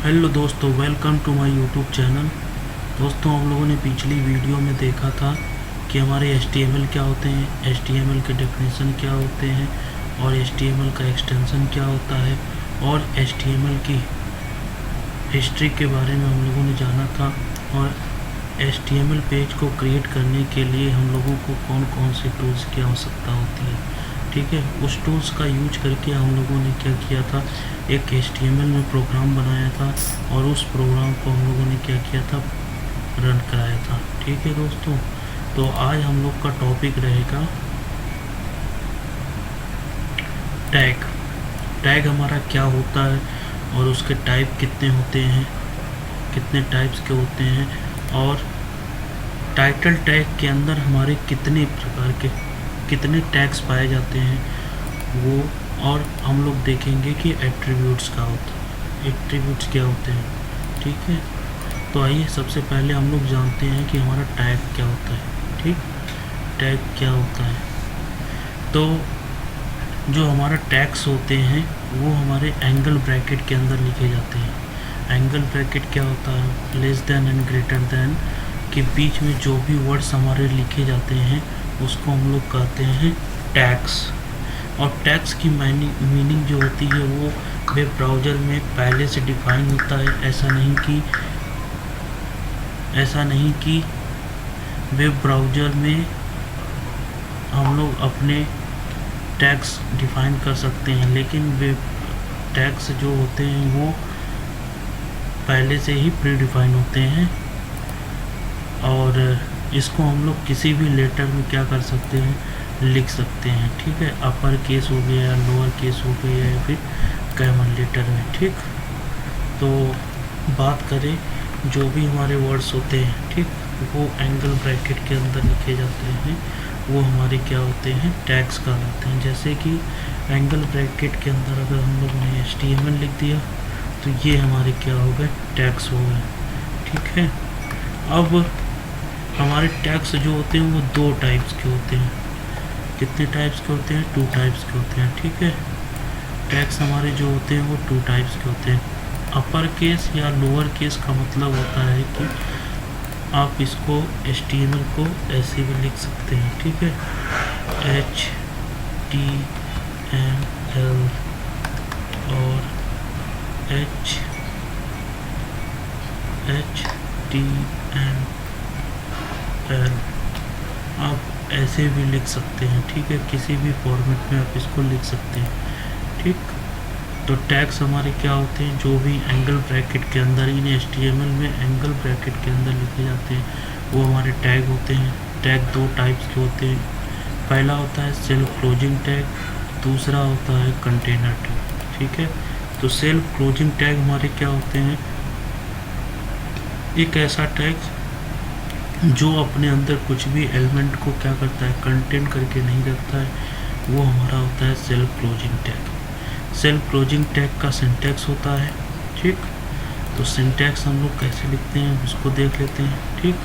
Hello दोस्तों, welcome to my YouTube channel. दोस्तों, हम लोगों ने पिछली वीडियो में देखा था कि हमारे HTML क्या होते हैं, HTML के डेफिनेशन क्या होते हैं और HTML का एक्सटेंशन क्या होता है और HTML की हिस्ट्री के बारे में हम लोगों ने जाना था। और HTML पेज को क्रिएट करने के लिए हम लोगों को कौन कौन से टूल्स की आवश्यकता होती है, ठीक है। उस टूल्स का यूज करके हम लोगों ने क्या किया था, एक HTML में प्रोग्राम बनाया था और उस प्रोग्राम को हम लोगों ने क्या किया था, रन कराया था, ठीक है दोस्तों। तो आज हम लोग का टॉपिक रहेगा टैग। टैग हमारा क्या होता है और उसके टाइप कितने होते हैं, कितने टाइप्स के होते हैं, और टाइटल टैग के अंदर हमारे कितने प्रकार के कितने टैग्स पाए जाते हैं वो, और हम लोग देखेंगे कि एट्रीब्यूट्स क्या होता है, एट्रीब्यूट्स क्या होते हैं, ठीक है। तो आइए सबसे पहले हम लोग जानते हैं कि हमारा टैग क्या होता है, ठीक। टैग क्या होता है, तो जो हमारा टैग्स होते हैं वो हमारे एंगल ब्रैकेट के अंदर लिखे जाते हैं। एंगल ब्रैकेट क्या होता है, less than and greater than के बीच में जो भी वर्ड्स हमारे लिखे जाते हैं उसको हम लोग कहते हैं टैग्स। और टैग्स की मीनिंग जो होती है वो वेब ब्राउज़र में पहले से डिफाइन होता है। ऐसा नहीं कि वेब ब्राउज़र में हम लोग अपने टैग्स डिफाइन कर सकते हैं, लेकिन वेब टैग्स जो होते हैं वो पहले से ही प्री डिफाइन होते हैं। और इसको हम लोग किसी भी लेटर में क्या कर सकते हैं, लिख सकते हैं, ठीक है। अपर केस हो गया, लोअर केस हो गया, या फिर कैमल लेटर में, ठीक। तो बात करें जो भी हमारे वर्ड्स होते हैं, ठीक, वो एंगल ब्रैकेट के अंदर लिखे जाते हैं, वो हमारे क्या होते हैं, टैग्स कहलाते हैं। जैसे कि एंगल ब्रैकेट के अंदर अगर हम लोगों ने HTML लिख दिया तो ये हमारे क्या हो गए, टैग्स हो गए, ठीक है। अब हमारे टैग्स जो होते हैं वो दो टाइप्स के होते हैं। कितने टाइप्स के होते हैं, 2 टाइप्स के होते हैं, ठीक है। टैग्स हमारे जो होते हैं वो 2 टाइप्स के होते हैं। अपर केस या लोअर केस का मतलब होता है कि आप इसको HTML को ऐसे भी लिख सकते हैं, ठीक है, HTML और HTML आप ऐसे भी लिख सकते हैं, ठीक है। किसी भी फॉर्मेट में आप इसको लिख सकते हैं, ठीक। तो टैग्स हमारे क्या होते हैं, जो भी एंगल ब्रैकेट के अंदर, इन HTML में एंगल ब्रैकेट के अंदर लिखे जाते हैं वो हमारे टैग होते हैं। टैग 2 टाइप्स के होते हैं। पहला होता है सेल्फ क्लोजिंग टैग, दूसरा होता है कंटेनर टैग, ठीक है। तो सेल्फ क्लोजिंग टैग हमारे क्या होते हैं, एक ऐसा टैग जो अपने अंदर कुछ भी एलिमेंट को क्या करता है, कंटेन करके नहीं रखता है, वो हमारा होता है self closing tag. Self closing tag का सिंटैक्स होता है, ठीक। तो सिंटैक्स हम लोग कैसे लिखते हैं उसको देख लेते हैं, ठीक।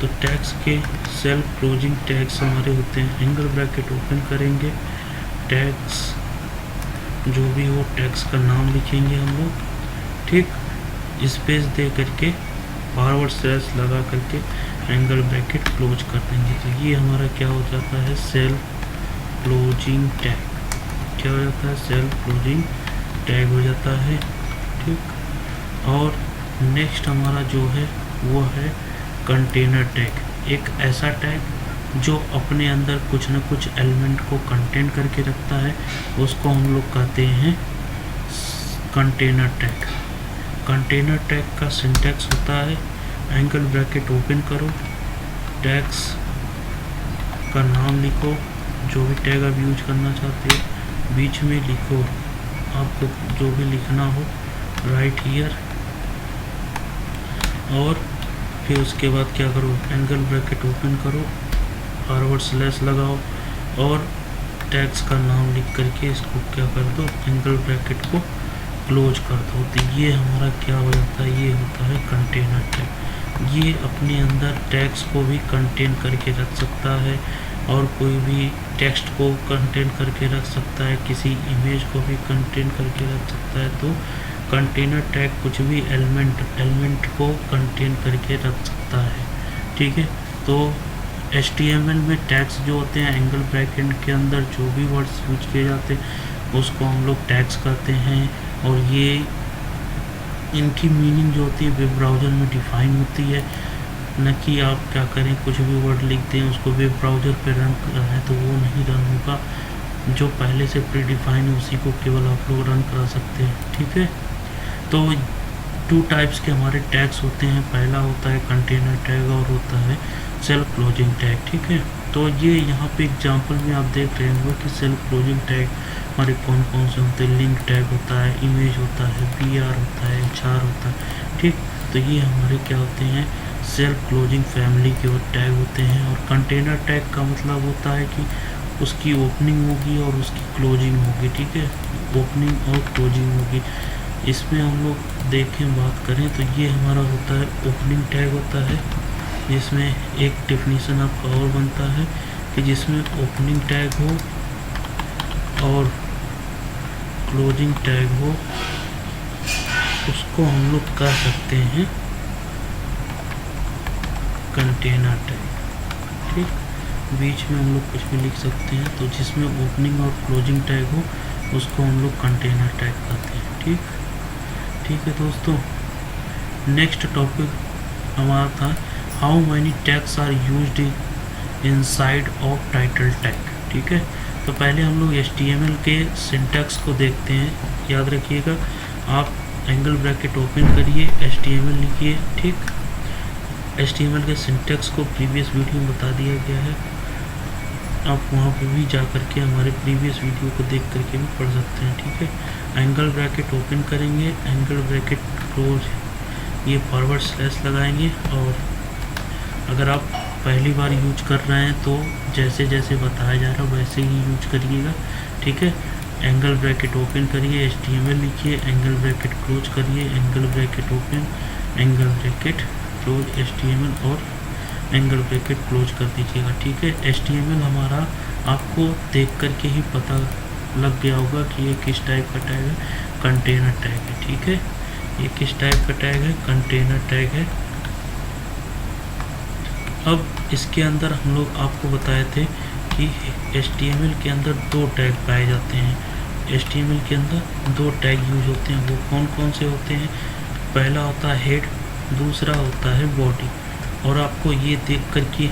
तो टैग्स के सेल्फ क्लोजिंग टैग्स हमारे होते हैं, एंगल ब्रैकेट ओपन करेंगे, टैग्स जो भी हो टैग्स का नाम लिखेंगे हम लोग, ठीक। स्पेस दे करके फॉरवर्ड स्लैश लगा करके एंगल ब्रैकेट क्लोज कर देंगे। तो ये हमारा क्या हो जाता है, सेल्फ क्लोजिंग टैग। क्या हो जाता है, सेल्फ क्लोजिंग टैग हो जाता है, ठीक। और नेक्स्ट हमारा जो है वो है कंटेनर टैग। एक ऐसा टैग जो अपने अंदर कुछ न कुछ एलिमेंट को कंटेन करके रखता है, उसको हम लोग कहते हैं कंटेनर टैग। कंटेनर टैग का सिंटैक्स होता है, एंगल ब्रैकेट ओपन करो, टैग्स का नाम लिखो, जो भी टैग आप यूज करना चाहते हो, बीच में लिखो आपको जो भी लिखना हो, राइट हियर, और फिर उसके बाद क्या करो, एंगल ब्रैकेट ओपन करो, फॉरवर्ड स्लैश लगाओ और टैग्स का नाम लिख करके इसको क्या कर दो, एंगल ब्रैकेट को क्लोज कर दो। तो ये हमारा क्या हो जाता है, ये होता है कंटेनर टैग। ये अपने अंदर टैग्स को भी कंटेन करके रख सकता है और कोई भी टेक्स्ट को कंटेन करके रख सकता है, किसी इमेज को भी कंटेन करके रख सकता है। तो कंटेनर टैग कुछ भी एलिमेंट को कंटेन करके रख सकता है, ठीक है। तो HTML में टैग्स जो होते हैं एंगल ब्रैकेट के अंदर जो भी वर्ड्स यूज किए जाते हैं उसको हम लोग टैग्स कहते हैं, और ये इनकी मीनिंग जो होती है वेब ब्राउज़र में डिफ़ाइन होती है, न कि आप क्या करें कुछ भी वर्ड लिखते हैं उसको वेब ब्राउज़र पे रन कर रहे हैं तो वो नहीं रन होगा। जो पहले से प्री डिफाइन है उसी को केवल आप लोग रन करा सकते हैं, ठीक है। तो 2 टाइप्स के हमारे टैग्स होते हैं, पहला होता है कंटेनर टैग और होता है सेल्फ क्लोजिंग टैग, ठीक है। तो ये यहाँ पे एग्जांपल में आप देख रहे होंगे कि सेल्फ क्लोजिंग टैग हमारे कौन कौन से होते हैं। लिंक टैग होता है, इमेज होता है, BR होता है, HR होता है, ठीक। तो ये हमारे क्या होते हैं, सेल्फ क्लोजिंग फैमिली के और टैग होते हैं। और कंटेनर टैग का मतलब होता है कि उसकी ओपनिंग होगी और उसकी क्लोजिंग होगी, ठीक है, ओपनिंग और क्लोजिंग होगी। इसमें हम लोग देखें बात करें तो ये हमारा होता है ओपनिंग टैग होता है, जिसमें एक डेफिनेशन आपका और बनता है कि जिसमें ओपनिंग टैग हो और क्लोजिंग टैग हो उसको हम लोग कह सकते हैं कंटेनर टैग, ठीक। बीच में हम लोग कुछ भी लिख सकते हैं, तो जिसमें ओपनिंग और क्लोजिंग टैग हो उसको हम लोग कंटेनर टैग कहते हैं, ठीक है दोस्तों। नेक्स्ट टॉपिक हमारा था how many tags are used inside of title tag, ठीक है। तो पहले हम लोग HTML के सिंटैक्स को देखते हैं। याद रखिएगा, आप एंगल ब्रैकेट ओपन करिए, HTML लिखिए, ठीक। HTML के सिंटैक्स को प्रीवियस वीडियो में बता दिया गया है, आप वहाँ पे भी जा करके हमारे प्रीवियस वीडियो को देख करके भी पढ़ सकते हैं, ठीक है। एंगल ब्रैकेट ओपन करेंगे, एंगल ब्रैकेट क्लोज, ये फॉरवर्ड स्लैश लगाएंगे, और अगर आप पहली बार यूज कर रहे हैं तो जैसे जैसे बताया जा रहा है वैसे ही यूज करिएगा, ठीक है। एंगल ब्रैकेट ओपन करिए, HTML लिखिए, एंगल ब्रैकेट क्लोज करिए, angle bracket open, angle bracket close, HTML और एंगल ब्रैकेट क्लोज कर दीजिएगा, ठीक है। HTML हमारा आपको देख करके ही पता लग गया होगा कि ये किस टाइप का टैग है, कंटेनर टैग है, ठीक है। ये किस टाइप का टैग है, कंटेनर टैग है। अब इसके अंदर हम लोग आपको बताए थे कि HTML के अंदर 2 टैग पाए जाते हैं। HTML के अंदर 2 टैग यूज होते हैं, वो कौन कौन से होते हैं। पहला होता है हेड, दूसरा होता है बॉडी। और आपको ये देख कर के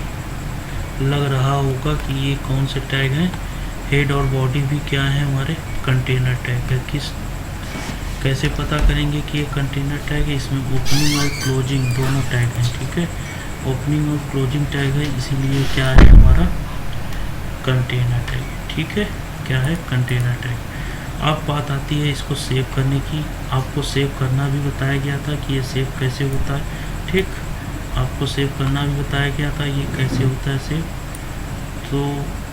लग रहा होगा कि ये कौन से टैग हैं, हेड और बॉडी भी क्या है, हमारे कंटेनर टैग है। कैसे पता करेंगे कि ये कंटेनर टैग है, इसमें ओपनिंग और क्लोजिंग दोनों टैग हैं, ठीक है। ओपनिंग और क्लोजिंग टैग है, इसीलिए क्या है हमारा कंटेनर टैग, ठीक है। क्या है, कंटेनर टैग। अब बात आती है इसको सेव करने की। आपको सेव करना भी बताया गया था कि ये सेव कैसे होता है, ठीक। आपको सेव करना भी बताया गया था ये कैसे होता है सेव। तो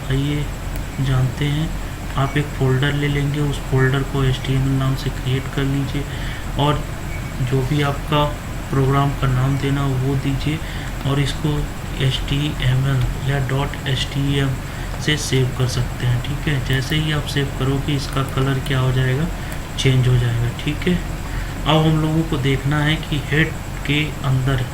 आइए जानते हैं। आप एक फ़ोल्डर ले लेंगे, उस फोल्डर को HTML नाम से क्रिएट कर लीजिए, और जो भी आपका प्रोग्राम का नाम देना हो वो दीजिए, और इसको HTML या .htm से सेव कर सकते हैं, ठीक है। जैसे ही आप सेव करोगे इसका कलर क्या हो जाएगा, चेंज हो जाएगा, ठीक है। अब हम लोगों को देखना है कि हेड के अंदर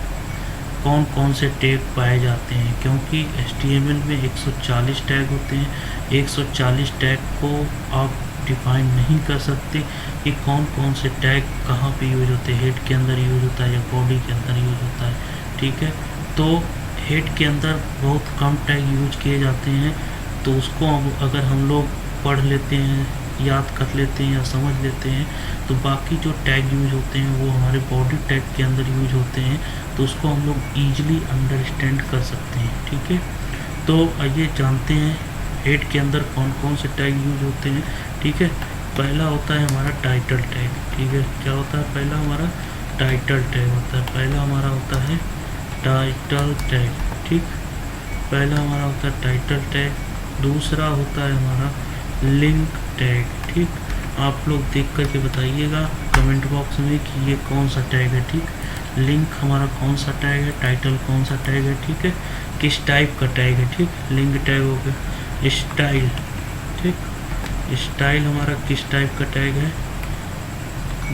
कौन कौन से टैग पाए जाते हैं, क्योंकि HTML में 140 टैग होते हैं। 140 टैग को आप डिफाइन नहीं कर सकते कि कौन कौन से टैग कहाँ पे यूज होते हैं, हेड के अंदर यूज होता है या बॉडी के अंदर यूज होता है, ठीक है। तो हेड के अंदर बहुत कम टैग यूज किए जाते हैं, तो उसको अगर हम लोग पढ़ लेते हैं, याद कर लेते हैं या समझ लेते हैं, तो बाकी जो टैग यूज होते हैं वो हमारे बॉडी टैग के अंदर यूज होते हैं, तो उसको हम लोग ईजिली अंडरस्टैंड कर सकते हैं, ठीक है। तो आइए जानते हैं हेड के अंदर कौन कौन से टैग यूज होते हैं, ठीक है। पहला होता है हमारा टाइटल टैग, ठीक है। क्या होता है, पहला हमारा टाइटल टैग होता है। पहला हमारा होता है टाइटल टैग, ठीक। पहला हमारा होता है टाइटल टैग। दूसरा होता है हमारा लिंक टैग, ठीक। आप लोग देख करके बताइएगा कमेंट बॉक्स में कि ये कौन सा टैग है, ठीक। लिंक हमारा कौन सा टैग है, टाइटल कौन सा टैग है, ठीक है, किस टाइप का टैग है, ठीक। लिंक टैग हो गया। स्टाइल, ठीक, स्टाइल हमारा किस टाइप का टैग है,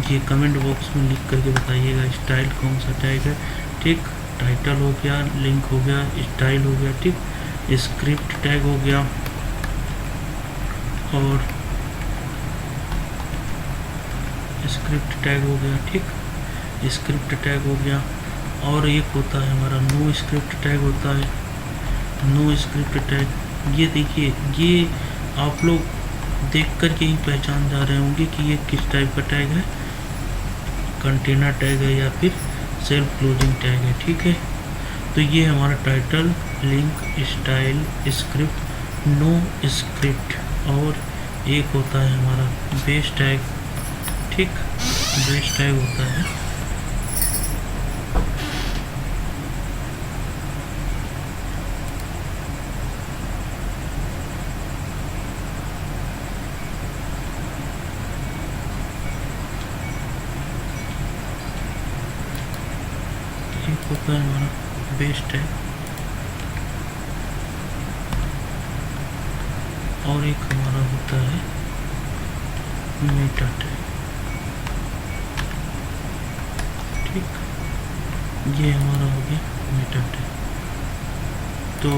ये कमेंट बॉक्स में लिख करके बताइएगा स्टाइल कौन सा टैग है, ठीक। टाइटल हो गया, लिंक हो गया, स्टाइल हो गया, ठीक। स्क्रिप्ट टैग हो गया, और स्क्रिप्ट टैग हो गया, ठीक। स्क्रिप्ट टैग हो गया, और एक होता है हमारा नो स्क्रिप्ट टैग होता है, नो स्क्रिप्ट टैग। ये देखिए, ये आप लोग देख कर के ही पहचान जा रहे होंगे कि ये किस टाइप का टैग है, कंटेनर टैग है या फिर सेल्फ क्लोजिंग टैग है, ठीक है। तो ये हमारा title, link, style, script, no script, और एक होता है हमारा बेस टैग, ठीक। बेस टैग होता है, एक होता है हमारा बेस टैग, और एक हमारा होता है मेटा टैग, ठीक। ये हमारा हो गया मेटा टैग। तो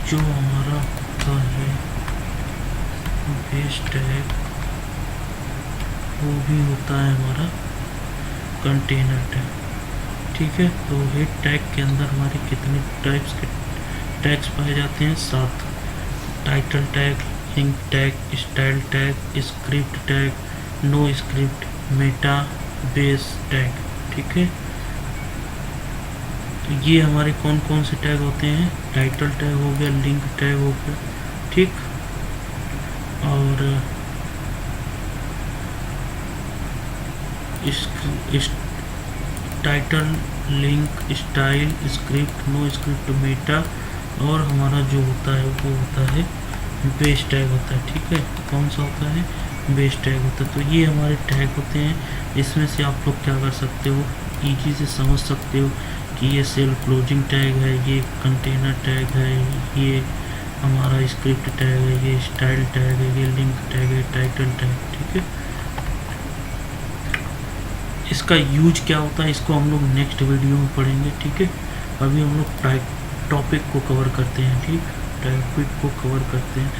जो हमारा होता है बेस टैग, वो भी होता है हमारा कंटेनर टैग, ठीक है। तो हेड टैग के अंदर हमारे कितने टाइप्स के टैग्स पाए जाते हैं? 7। Title tag, link tag, style tag, script tag, no script, meta, base tag, ठीक है। तो ये हमारे कौन कौन से टैग होते हैं? टाइटल टैग हो गया, लिंक टैग हो गया, ठीक। और इस title, link, style, script, no script, meta, और हमारा जो होता है वो होता है बेस टैग होता है, ठीक है। कौन सा होता है? बेस टैग होता है। तो ये हमारे टैग होते हैं। इसमें से आप लोग क्या कर सकते हो, ईजी से समझ सकते हो कि ये सेल्फ क्लोजिंग टैग है, ये कंटेनर टैग है, ये हमारा स्क्रिप्ट टैग है, ये स्टाइल टैग है, ये लिंक टैग है, टाइटल टैग, ठीक है। इसका यूज क्या होता है इसको हम लोग नेक्स्ट वीडियो में पढ़ेंगे, ठीक है। अभी हम लोग टॉपिक को कवर करते हैं, ठीक। टॉपिक को कवर करते हैं।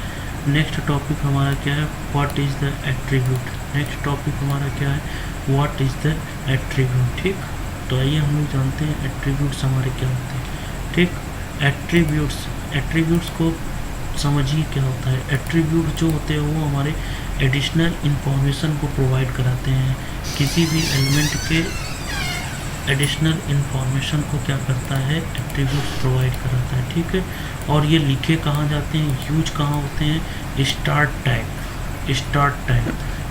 नेक्स्ट टॉपिक हमारा क्या है? What is the attribute. Next topic हमारा क्या है? व्हाट इज़ द एट्रीब्यूट, ठीक। तो आइए हम लोग जानते हैं एट्रीब्यूट्स हमारे क्या होते हैं, ठीक। एट्रीब्यूट्स को समझिए क्या होता है। एट्रीब्यूट जो होते हैं वो हमारे एडिशनल इंफॉर्मेशन को प्रोवाइड कराते हैं। किसी भी एलिमेंट के एडिशनल इंफॉर्मेशन को क्या करता है? एट्रीब्यूट्स प्रोवाइड कराता है, ठीक है। और ये लिखे कहाँ जाते हैं, यूज कहाँ होते हैं? स्टार्ट टैग,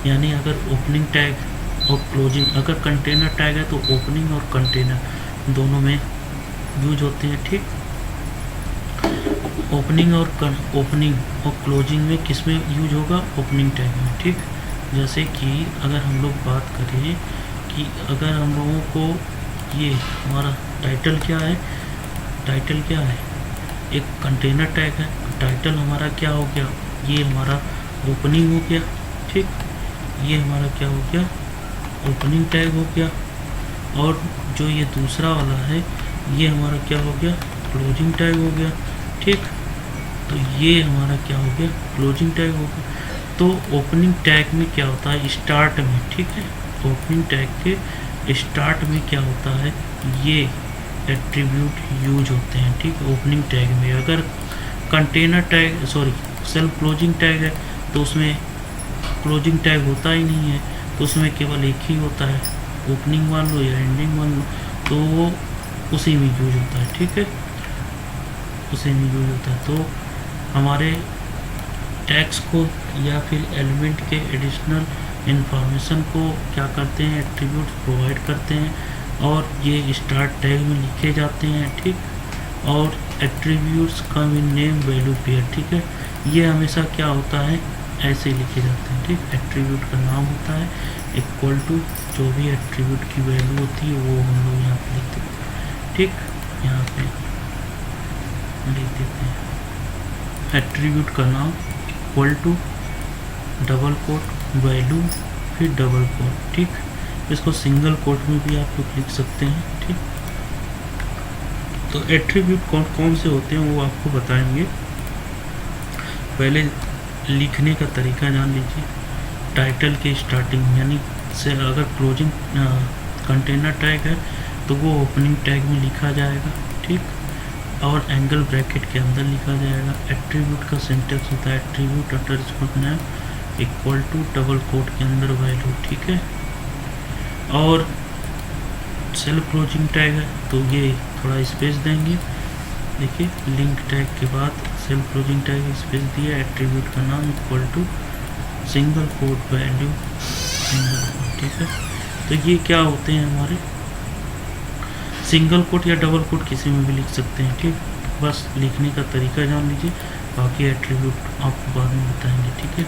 यानी अगर ओपनिंग टैग और क्लोजिंग, अगर कंटेनर टैग है तो ओपनिंग और कंटेनर दोनों में यूज होते हैं, ठीक। ओपनिंग और क्लोजिंग में किस में यूज होगा? ओपनिंग टैग में, ठीक। जैसे कि अगर हम लोग बात करें कि अगर हम लोगों को ये हमारा टाइटल क्या है? टाइटल क्या है? एक कंटेनर टैग है। टाइटल हमारा क्या हो गया? ये हमारा ओपनिंग हो गया, ठीक। ये हमारा क्या हो गया? ओपनिंग टैग हो गया। और जो ये दूसरा वाला है ये हमारा क्या हो गया? क्लोजिंग टैग हो गया, ठीक। तो ये हमारा क्या हो गया? क्लोजिंग टैग हो गया। तो ओपनिंग टैग में क्या होता है? स्टार्ट में, ठीक है। ओपनिंग टैग के स्टार्ट में क्या होता है? ये एट्रीब्यूट यूज होते हैं, ठीक। ओपनिंग टैग में अगर container tag self closing tag है तो उसमें क्लोजिंग टैग होता ही नहीं है, तो उसमें केवल एक ही होता है, ओपनिंग मान लो या एंडिंग मान लो, तो वो उसी में यूज होता है, ठीक है। उसी में यूज होता है। तो हमारे टैग्स को या फिर एलिमेंट के एडिशनल इंफॉर्मेशन को क्या करते हैं? एट्रीब्यूट्स प्रोवाइड करते हैं, और ये स्टार्ट टैग में लिखे जाते हैं, ठीक। और attributes come in name value pair, ठीक है। ये हमेशा क्या होता है? ऐसे लिखे जाते हैं, ठीक। एट्रीब्यूट का नाम होता है इक्वल टू जो भी एट्रीब्यूट की वैल्यू होती है वो हम लोग यहाँ पे लिख देते हैं, ठीक। यहाँ पे लिख देते हैं एट्रीब्यूट का नाम equal to double quote value, फिर डबल कोट। ठीक, इसको सिंगल कोट में भी आप लोग लिख सकते हैं। ठीक, तो एट्रीब्यूट कौन कौन से होते हैं वो आपको बताएंगे। पहले लिखने का तरीका जान लीजिए। टाइटल के स्टार्टिंग यानी से अगर क्लोजिंग कंटेनर टैग है तो वो ओपनिंग टैग में लिखा जाएगा। ठीक, और एंगल ब्रैकेट के अंदर लिखा जाएगा। एट्रीब्यूट का सिंटेक्स होता है attribute underscore name equal to double quote के अंदर वैल्यू। ठीक है, और सेल्फ क्लोजिंग टैग है तो ये थोड़ा स्पेस देंगे। देखिए, लिंक टैग के बाद सेल्फ क्लोजिंग टैग स्पेस दिया, एट्रीब्यूट का नाम equal to single quote value single quote. ठीक है, तो ये क्या होते हैं हमारे सिंगल कोट या डबल कोट किसी में भी लिख सकते हैं। ठीक, बस लिखने का तरीका जान लीजिए, बाकी एट्रीब्यूट आपको बाद में बताएंगे। ठीक है,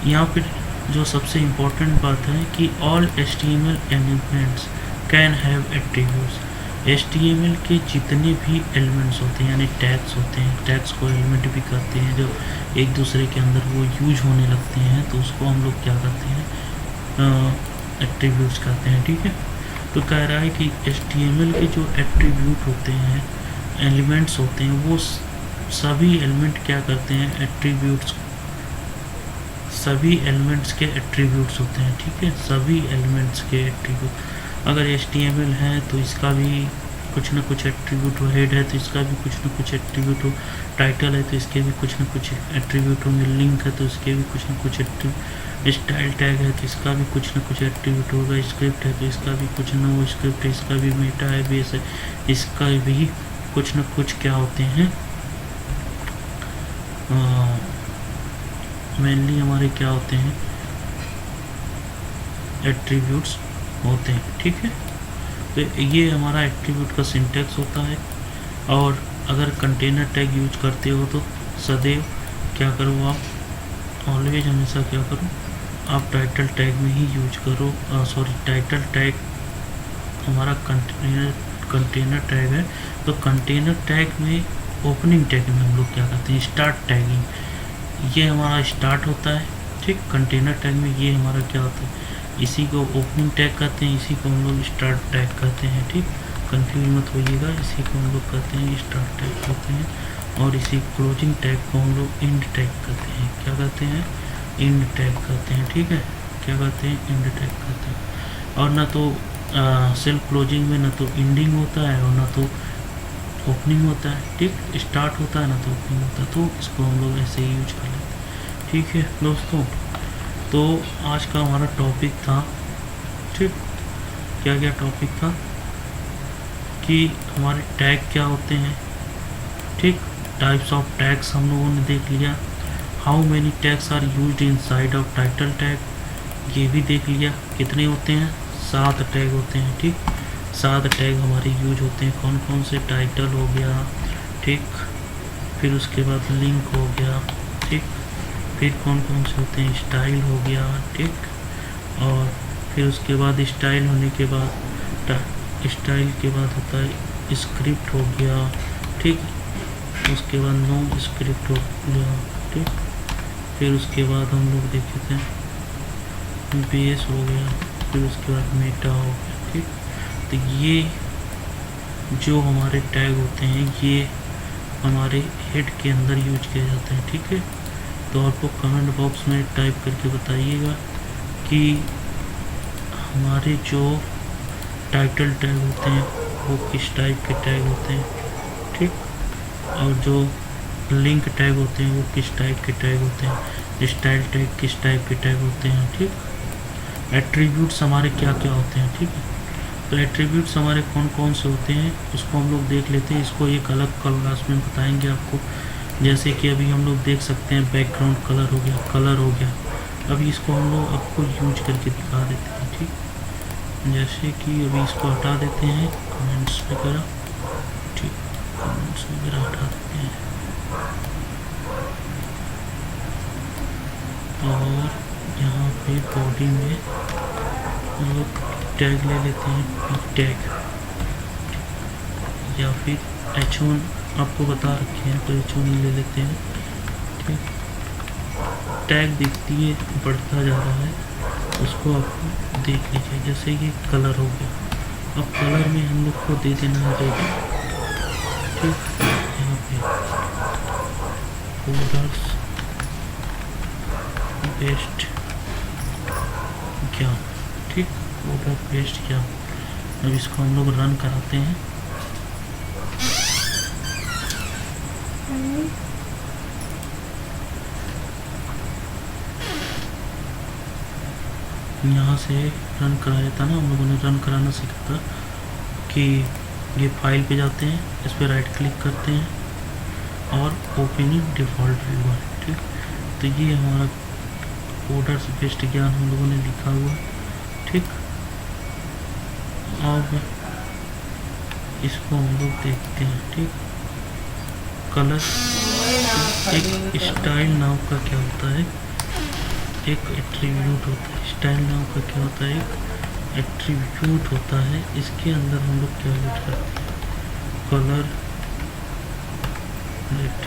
यहाँ पर जो सबसे इम्पोर्टेंट बात है कि all HTML elements can have attributes. HTML के जितने भी एलिमेंट्स होते हैं यानी टैग्स होते हैं, टैग्स को एलिमेंट भी कहते हैं, जो एक दूसरे के अंदर वो यूज होने लगते हैं तो उसको हम लोग क्या कहते हैं, एट्रीब्यूट्स कहते हैं। ठीक है, तो कह रहा है कि HTML के जो एट्रीब्यूट होते हैं, एलिमेंट्स होते हैं, वो सभी एलिमेंट क्या करते हैं, एट्रीब्यूट्स, सभी एलिमेंट्स के एट्रीब्यूट्स होते हैं। ठीक है, सभी एलिमेंट्स के एट्रीब्यूट। अगर HTML है तो इसका भी कुछ ना कुछ एट्रीब्यूट हो, हेड है तो इसका भी कुछ ना कुछ एट्रीब्यूट हो, टाइटल है तो इसके भी कुछ ना कुछ एट्रीब्यूट होंगे, लिंक है तो इसके भी कुछ ना कुछ एट्रीब्यूट, स्टाइल टैग है तो इसका भी कुछ ना कुछ एट्रीब्यूट होगा, स्क्रिप्ट है तो इसका भी कुछ ना, वो स्क्रिप्ट है इसका भी, मेटा है, बेस है, इसका भी कुछ ना कुछ क्या होते हैं, मेनली हमारे क्या होते हैं, एट्रीब्यूट्स होते हैं। ठीक है, तो ये हमारा एट्रीब्यूट का सिंटेक्स होता है। और अगर कंटेनर टैग यूज करते हो तो सदैव क्या करो आप, ऑलवेज हमेशा क्या करो आप टाइटल टैग में ही यूज करो। सॉरी, टाइटल टैग हमारा कंटेनर टैग है तो कंटेनर टैग में ओपनिंग टैग में हम लोग क्या करते हैं, स्टार्ट टैगिंग, ये हमारा स्टार्ट होता है। ठीक, कंटेनर टैग में ये हमारा क्या होता है, इसी को ओपनिंग टैग कहते हैं, इसी को हम लोग स्टार्ट टैग कहते हैं। ठीक, कंफ्यूज मत होइएगा, इसी को हम लोग कहते हैं स्टार्ट टैग कहते हैं, और इसी क्लोजिंग टैग को हम लोग एंड टैग कहते हैं। क्या कहते हैं, एंड टैग कहते हैं। ठीक है, क्या कहते हैं, एंड टैग कहते हैं। और ना तो सेल्फ क्लोजिंग में ना तो एंडिंग होता है और ना तो ओपनिंग होता है। ठीक, स्टार्ट होता है ना तो ओपनिंग होता है, तो इसको हम लोग ऐसे ही यूज कर लेते हैं। ठीक है दोस्तों, तो आज का हमारा टॉपिक था, ठीक, क्या क्या टॉपिक था कि हमारे टैग क्या होते हैं। ठीक, टाइप्स ऑफ टैग्स हम लोगों ने देख लिया, how many tags are used inside of title tag ये भी देख लिया, कितने होते हैं, 7 टैग होते हैं। ठीक, 7 टैग हमारे यूज होते हैं, कौन कौन से, टाइटल हो गया, ठीक, फिर उसके बाद लिंक हो गया, ठीक, फिर कौन कौन से होते हैं, स्टाइल हो गया, ठीक, और फिर उसके बाद स्टाइल होने के बाद, स्टाइल के बाद होता है स्क्रिप्ट हो गया, ठीक, उसके बाद नो स्क्रिप्ट हो गया, ठीक, फिर उसके बाद हम लोग देखे थे बेस हो गया, फिर उसके बाद मेटा हो गया। ठीक, तो ये जो हमारे टैग होते हैं ये हमारे हेड के अंदर यूज किए जाते हैं। ठीक है, तो आपको कमेंट बॉक्स में टाइप करके बताइएगा कि हमारे जो टाइटल टैग होते हैं वो किस टाइप के टैग होते हैं। ठीक, और जो लिंक टैग होते हैं वो किस टाइप के टैग होते हैं, स्टाइल टैग किस टाइप के टैग होते हैं। ठीक, एट्रीब्यूट्स हमारे क्या क्या होते हैं। ठीक है, तो एट्रीब्यूट्स हमारे कौन कौन से होते हैं उसको हम लोग देख लेते हैं, इसको एक अलग क्लास में बताएंगे आपको। जैसे कि अभी हम लोग देख सकते हैं बैकग्राउंड कलर हो गया, कलर हो गया, अभी इसको हम लोग आपको यूज करके दिखा देते हैं। ठीक, जैसे कि अभी इसको हटा देते हैं, कमेंट्स वगैरह, ठीक, कमेंट्स वगैरह हटा देते हैं और यहाँ पे बॉडी में हम लोग टैग ले लेते हैं, पिक टैग, या फिर H1 आपको बता रखे हैं तो H1 ले लेते हैं। ठीक, टैग दिखती है बढ़ता जा रहा है, उसको आप देख लीजिए। जैसे ये कलर हो गया, अब कलर में हम लोग को दे देना है रेड। ठीक, यहाँ पे फोल्डर्स पेस्ट क्या, ठीक, फोल्डर पेस्ट क्या। अब इसको हम लोग रन कराते हैं। यहाँ से रन कराया था ना, हम लोगों ने रन कराना सीखा था कि ये फाइल पे जाते हैं, इस पर राइट क्लिक करते हैं और ओपन इन डिफ़ॉल्ट व्यूअर। ठीक, तो ये हमारा फोल्डर से पेस्ट ज्ञान हम लोगों ने लिखा हुआ। ठीक, अब इसको हम लोग देखते हैं। ठीक, कलर, एक स्टाइल नाम का क्या होता है, एक एट्रीब्यूट होता है। स्टाइल नाम का क्या होता है, एक एट्रीब्यूट होता है। इसके अंदर हम लोग क्या यूज करते हैं, कलर रेड।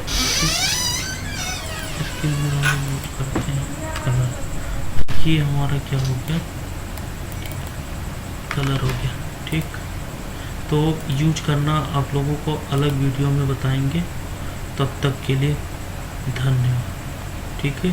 इसके अंदर हम लोग यूज करते हैं कलर। ये हमारा क्या हो गया, कलर हो गया। ठीक, तो यूज करना आप लोगों को अलग वीडियो में बताएंगे। तब तक के लिए धन्यवाद। ठीक है।